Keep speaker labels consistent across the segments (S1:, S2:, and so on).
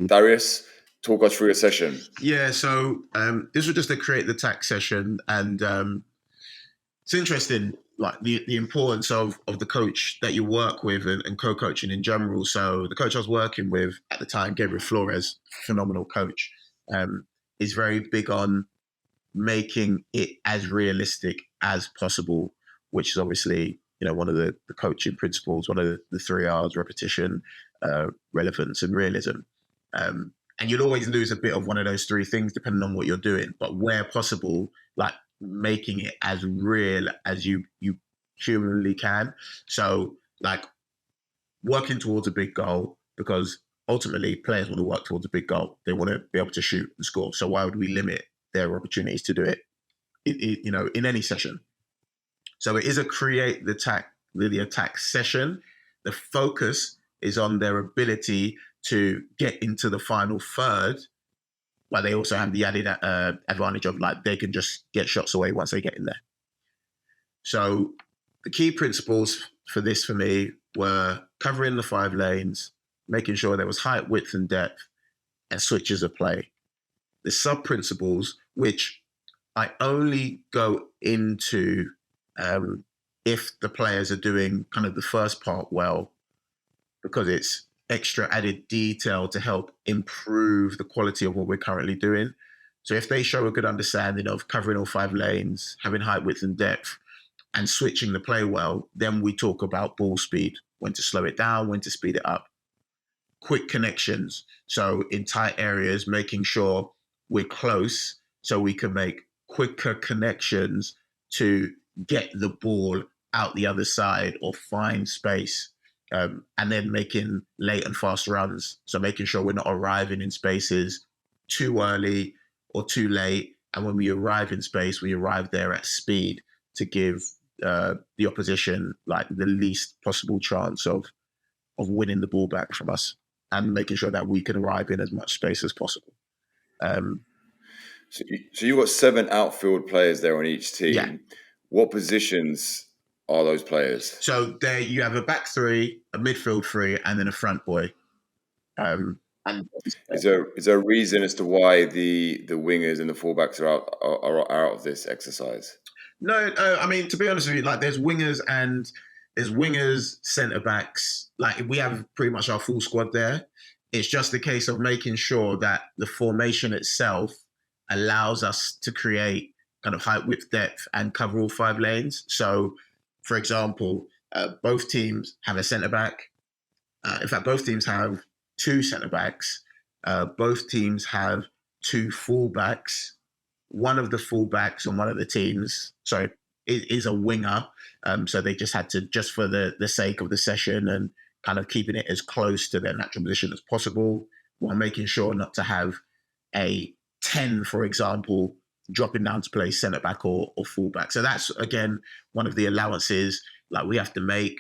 S1: Darius, talk us through your session.
S2: Yeah, so this was just a create the tax session, and it's interesting, like the importance of the coach that you work with and co-coaching in general. So the coach I was working with at the time, Gabriel Flores, phenomenal coach, is very big on making it as realistic as possible, which is obviously one of the coaching principles, one of the 3 R's: repetition, relevance, and realism. And you'll always lose a bit of one of those three things depending on what you're doing. But where possible, like making it as real as you humanly can. So like working towards a big goal, because ultimately players want to work towards a big goal. They want to be able to shoot and score. So why would we limit their opportunities to do it, in any session? So it is a create the attack session. The focus is on their ability to get into the final third, but they also have the added advantage of like they can just get shots away once they get in there. So the key principles for this for me were covering the 5 lanes, making sure there was height, width, and depth, and switches of play. The sub-principles, which I only go into if the players are doing kind of the first part well, because it's extra added detail to help improve the quality of what we're currently doing. So if they show a good understanding of covering all 5 lanes, having height, width, and depth, and switching the play well, then we talk about ball speed, when to slow it down, when to speed it up. Quick connections. So in tight areas, making sure we're close so we can make quicker connections to get the ball out the other side or find space. And then making late and fast runs. So making sure we're not arriving in spaces too early or too late. And when we arrive in space, we arrive there at speed to give the opposition like the least possible chance of winning the ball back from us, and making sure that we can arrive in as much space as possible.
S1: So you've got 7 outfield players there on each team.
S2: Yeah.
S1: What positions are those players?
S2: So there you have a back 3, a midfield 3, and then a front boy.
S1: And is there a reason as to why the wingers and the fullbacks are out of this exercise?
S2: No, I mean, to be honest with you, like there's wingers, centre backs. Like we have pretty much our full squad there. It's just a case of making sure that the formation itself allows us to create kind of height, width, depth, and cover all 5 lanes. So, for example, both teams have a centre back. In fact, both teams have 2 centre backs. Both teams have 2 full backs. One of the fullbacks on one of the teams, is a winger. So they just had to, just for the sake of the session and kind of keeping it as close to their natural position as possible, while making sure not to have a 10, for example, dropping down to play centre back or fullback. So that's, again, one of the allowances like we have to make,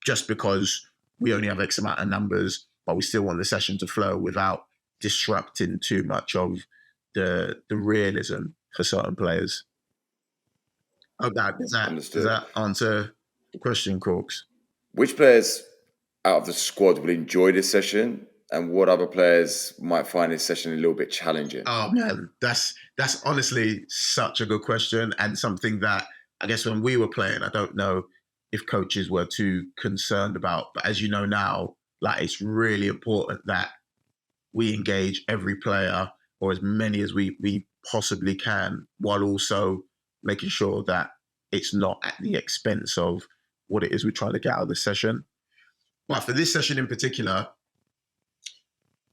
S2: just because we only have X amount of numbers, but we still want the session to flow without disrupting too much of the realism for certain players. Oh, does that answer the question, Corks?
S1: Which players out of the squad will enjoy this session, and what other players might find this session a little bit challenging?
S2: Oh man, that's honestly such a good question, and something that I guess when we were playing, I don't know if coaches were too concerned about, but as you know now, like it's really important that we engage every player, or as many as we possibly can, while also making sure that it's not at the expense of what it is we're trying to get out of the session. But for this session in particular,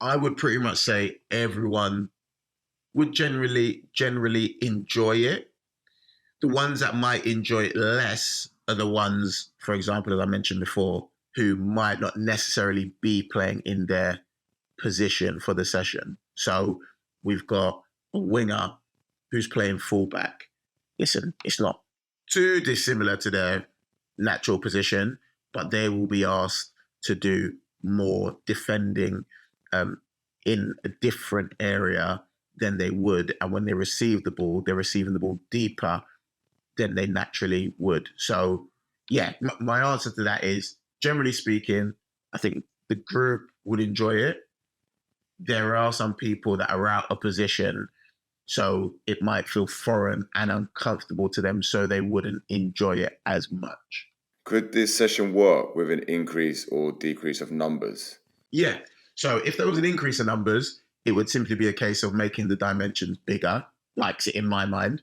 S2: I would pretty much say everyone would generally enjoy it. The ones that might enjoy it less are the ones, for example, as I mentioned before, who might not necessarily be playing in their position for the session. So we've got a winger who's playing fullback. Listen, it's not too dissimilar to their natural position, but they will be asked to do more defending in a different area than they would. And when they receive the ball, they're receiving the ball deeper than they naturally would. So, yeah, my answer to that is, generally speaking, I think the group would enjoy it. there are some people that are out of position, so it might feel foreign and uncomfortable to them, so they wouldn't enjoy it as much.
S1: Could this session work with an increase or decrease of numbers?
S2: Yeah. So if there was an increase in numbers, it would simply be a case of making the dimensions bigger, like in my mind.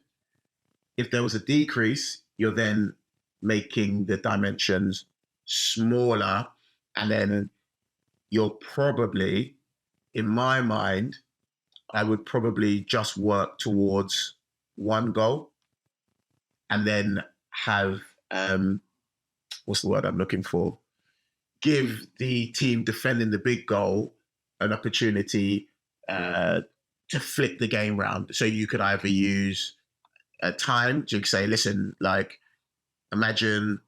S2: If there was a decrease, you're then making the dimensions smaller, and then you're probably, in my mind, I would probably just work towards one goal and then have what's the word I'm looking for? Give the team defending the big goal an opportunity to flip the game round. So you could either use a time to say, listen, like imagine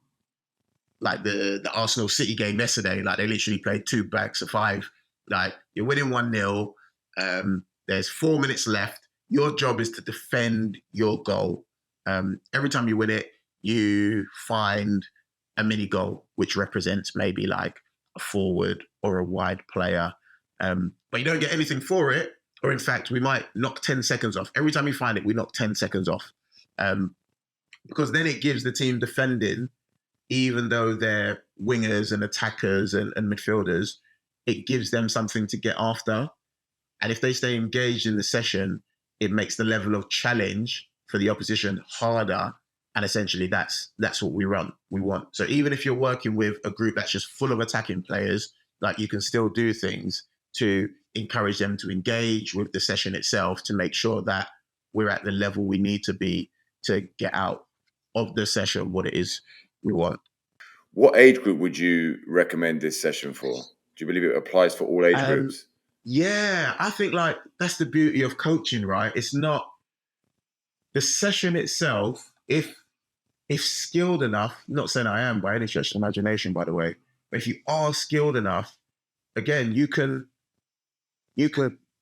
S2: like the Arsenal City game yesterday, like they literally played 2 backs of 5. Like you're winning 1-0. There's 4 minutes left. Your job is to defend your goal. Every time you win it, you find a mini goal, which represents maybe like a forward or a wide player. But you don't get anything for it. Or in fact, we might knock 10 seconds off. Every time you find it, we knock 10 seconds off. Because then it gives the team defending, even though they're wingers and attackers and midfielders, it gives them something to get after. And if they stay engaged in the session, it makes the level of challenge for the opposition harder. And essentially that's what we want. So even if you're working with a group that's just full of attacking players, like you can still do things to encourage them to engage with the session itself to make sure that we're at the level we need to be to get out of the session what it is we want.
S1: What age group would you recommend this session for? Do you believe it applies for all age groups?
S2: Yeah, I think like that's the beauty of coaching, right? It's not the session itself. If skilled enough, not saying I am by any stretch of imagination, by the way, but if you are skilled enough, again, you can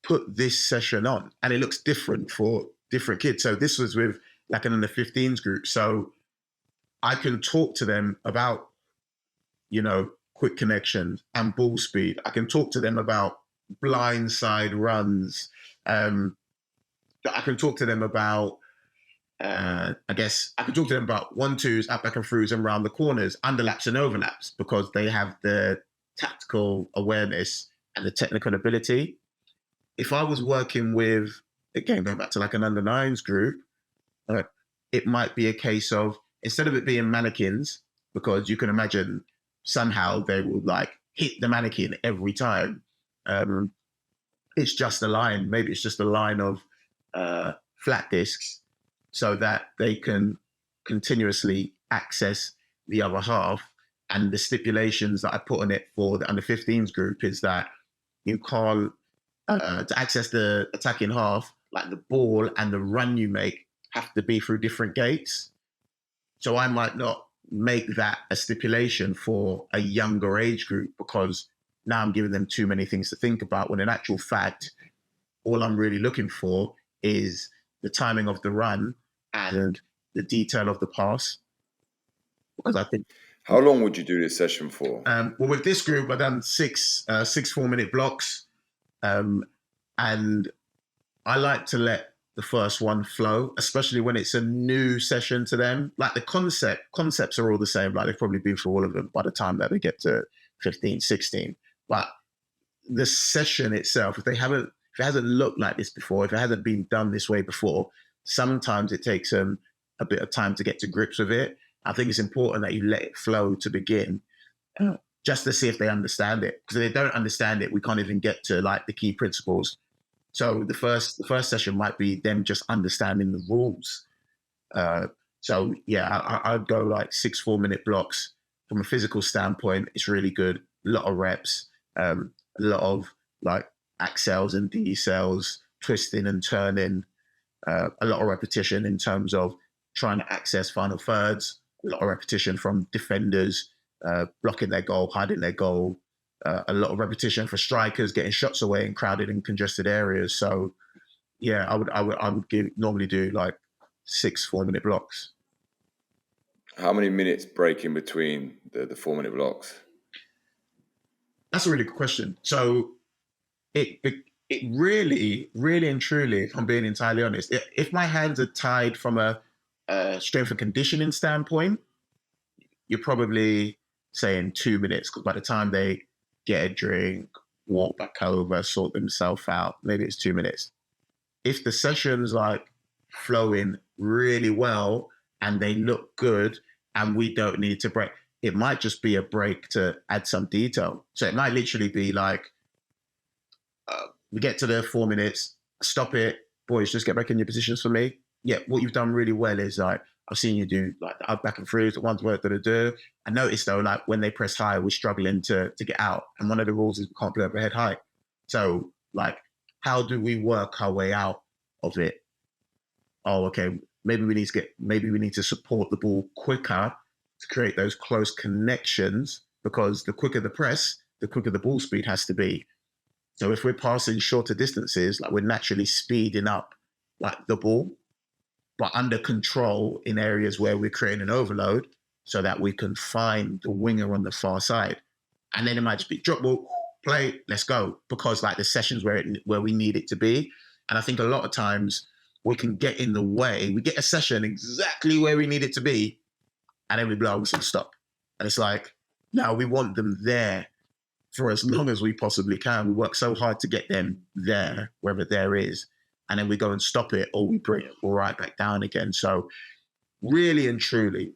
S2: put this session on, and it looks different for different kids. So this was with like an under 15s group, so I can talk to them about, quick connections and ball speed. I can talk to them about blindside runs. I can talk to them about, I can talk to them about 1-2s, out back and throughs, and round the corners, underlaps and overlaps, because they have the tactical awareness and the technical ability. If I was working with, again, going back to like an under 9s group, it might be a case of, instead of it being mannequins, because you can imagine somehow they would like hit the mannequin every time. It's just a line. Maybe it's just a line of flat discs so that they can continuously access the other half. And the stipulations that I put on it for the under 15s group is that you can't, to access the attacking half, like the ball and the run you make have to be through different gates. So I might not make that a stipulation for a younger age group, because now I'm giving them too many things to think about, when in actual fact, all I'm really looking for is the timing of the run and the detail of the pass. Because I think.
S1: How long would you do this session for?
S2: Well, with this group, I've done 6 4-minute blocks. And I like to let the first one flow, especially when it's a new session to them. Like the concepts are all the same. Like they've probably been through all of them by the time that they get to 15, 16. But the session itself, if it hasn't looked like this before, if it hasn't been done this way before, sometimes it takes them a bit of time to get to grips with it. I think it's important that you let it flow to begin, just to see if they understand it. Because if they don't understand it, we can't even get to like the key principles. So the first session might be them just understanding the rules. So yeah, I'd go like 6 4-minute blocks. From a physical standpoint, it's really good. A lot of reps, a lot of like accels and decels, twisting and turning, a lot of repetition in terms of trying to access final thirds, a lot of repetition from defenders, blocking their goal, hiding their goal, a lot of repetition for strikers getting shots away in crowded and congested areas. So yeah, I would normally do like 6 4-minute blocks.
S1: How many minutes break in between the 4-minute blocks?
S2: That's a really good question. So it it really, really and truly, if I'm being entirely honest, if my hands are tied from a strength and conditioning standpoint, you're probably saying 2 minutes, because by the time they get a drink, walk back over, sort themselves out, maybe it's 2 minutes. If the session's like flowing really well and they look good and we don't need to break, it might just be a break to add some detail. So it might literally be like, we get to the 4 minutes, stop it, boys, just get back in your positions for me. Yeah, what you've done really well is like, I've seen you do like the up, back and throughs, the ones work that do. I noticed though, like when they press high, we're struggling to get out. And one of the rules is we can't play overhead high. So like, how do we work our way out of it? Oh, okay, maybe we need to support the ball quicker to create those close connections, because the quicker the press, the quicker the ball speed has to be. So if we're passing shorter distances, like we're naturally speeding up like the ball, but under control in areas where we're creating an overload so that we can find the winger on the far side. And then it might just be drop ball, play, let's go, because like the sessions where we need it to be. And I think a lot of times we can get in the way. We get a session exactly where we need it to be, and then we blow whistle stop. And it's like, no, we want them there for as long as we possibly can. We work so hard to get them there, wherever there is, and then we go and stop it, or we bring it right back down again. So really and truly,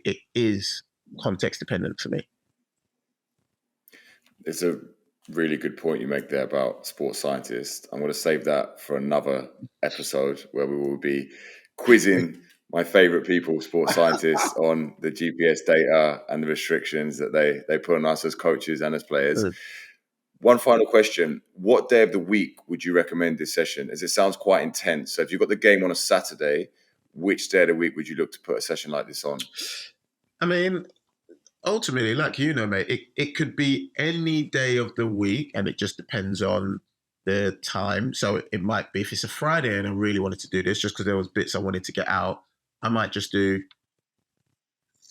S2: it is context dependent for me.
S1: It's a really good point you make there about sports scientists. I'm going to save that for another episode where we will be quizzing my favorite people, sports scientists, on the GPS data and the restrictions that they put on us as coaches and as players. One final question. What day of the week would you recommend this session? As it sounds quite intense. So if you've got the game on a Saturday, which day of the week would you look to put a session like this on?
S2: I mean, ultimately, like you know, mate, it could be any day of the week, and it just depends on the time. So it might be, if it's a Friday and I really wanted to do this just because there was bits I wanted to get out, I might just do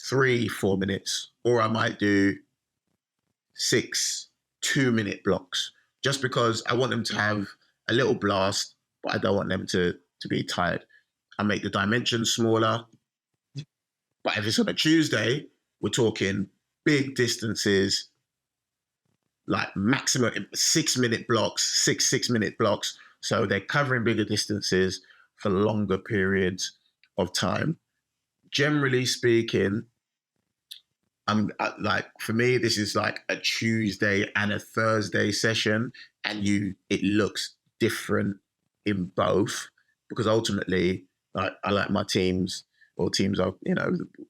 S2: 3-4 minutes, or I might do 6 2-minute blocks, just because I want them to have a little blast, but I don't want them to be tired. I make the dimensions smaller. But if it's on a Tuesday, we're talking big distances, like maximum 6-minute blocks, 6-minute blocks. So they're covering bigger distances for longer periods of time. Generally speaking, I'm like, for me, this is like a Tuesday and a Thursday session, and it looks different in both, because ultimately, I like my teams or teams I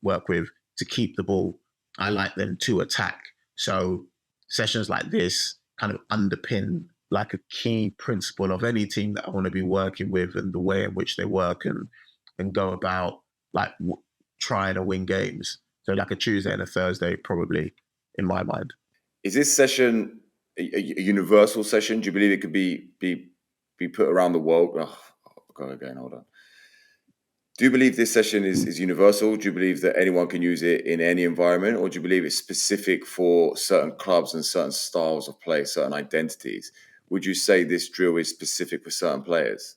S2: work with to keep the ball. I like them to attack. So sessions like this kind of underpin like a key principle of any team that I want to be working with, and the way in which they work and go about like trying to win games. So like a Tuesday and a Thursday, probably, in my mind.
S1: Is this session a universal session? Do you believe it could be put around the world? Oh, I'll go again, hold on. Do you believe this session is universal? Do you believe that anyone can use it in any environment? Or do you believe it's specific for certain clubs and certain styles of play, certain identities? Would you say this drill is specific for certain players?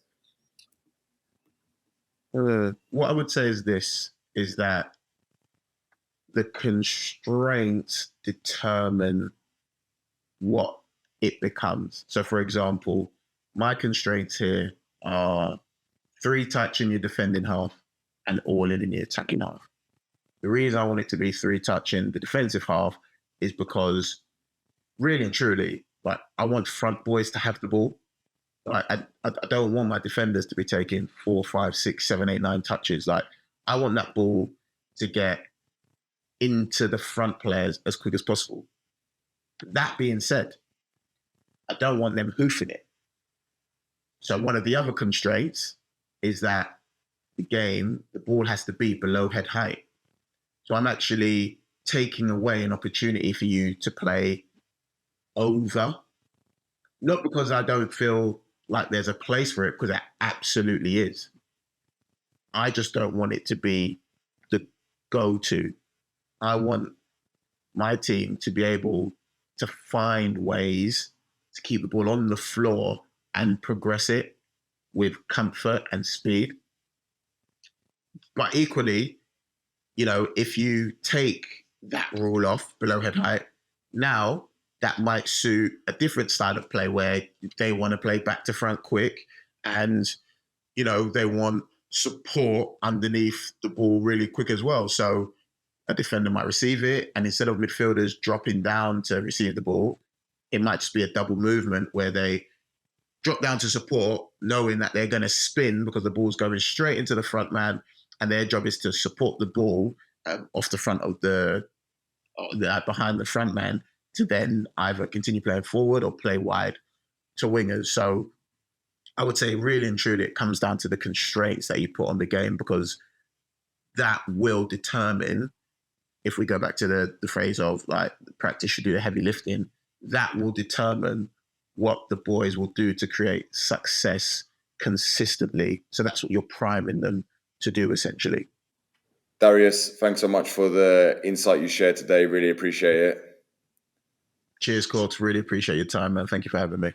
S2: What I would say is this, is that the constraints determine what it becomes. So for example, my constraints here are 3 touch in your defending half and all in your attacking half. The reason I want it to be 3 touch in the defensive half is because really and truly, like, I want front boys to have the ball. Like, I don't want my defenders to be taking 4, 5, 6, 7, 8, 9 touches. Like, I want that ball to get into the front players as quick as possible. That being said, I don't want them hoofing it. So one of the other constraints is that the ball has to be below head height. So I'm actually taking away an opportunity for you to play over. Not because I don't feel like there's a place for it, because it absolutely is. I just don't want it to be the go-to. I want my team to be able to find ways to keep the ball on the floor and progress it with comfort and speed. But equally, if you take that rule off below head height, now that might suit a different style of play where they want to play back to front quick and, they want support underneath the ball really quick as well. So a defender might receive it, and instead of midfielders dropping down to receive the ball, it might just be a double movement where they drop down to support, knowing that they're going to spin because the ball's going straight into the front man, and their job is to support the ball off the front of behind the front man to then either continue playing forward or play wide to wingers. So I would say really and truly it comes down to the constraints that you put on the game, because that will determine, if we go back to the phrase of like practice should do the heavy lifting, that will determine what the boys will do to create success consistently. So that's what you're priming them to do, essentially.
S1: Darius, thanks so much for the insight you shared today. Really appreciate it.
S2: Cheers, Court. Really appreciate your time, man. Thank you for having me.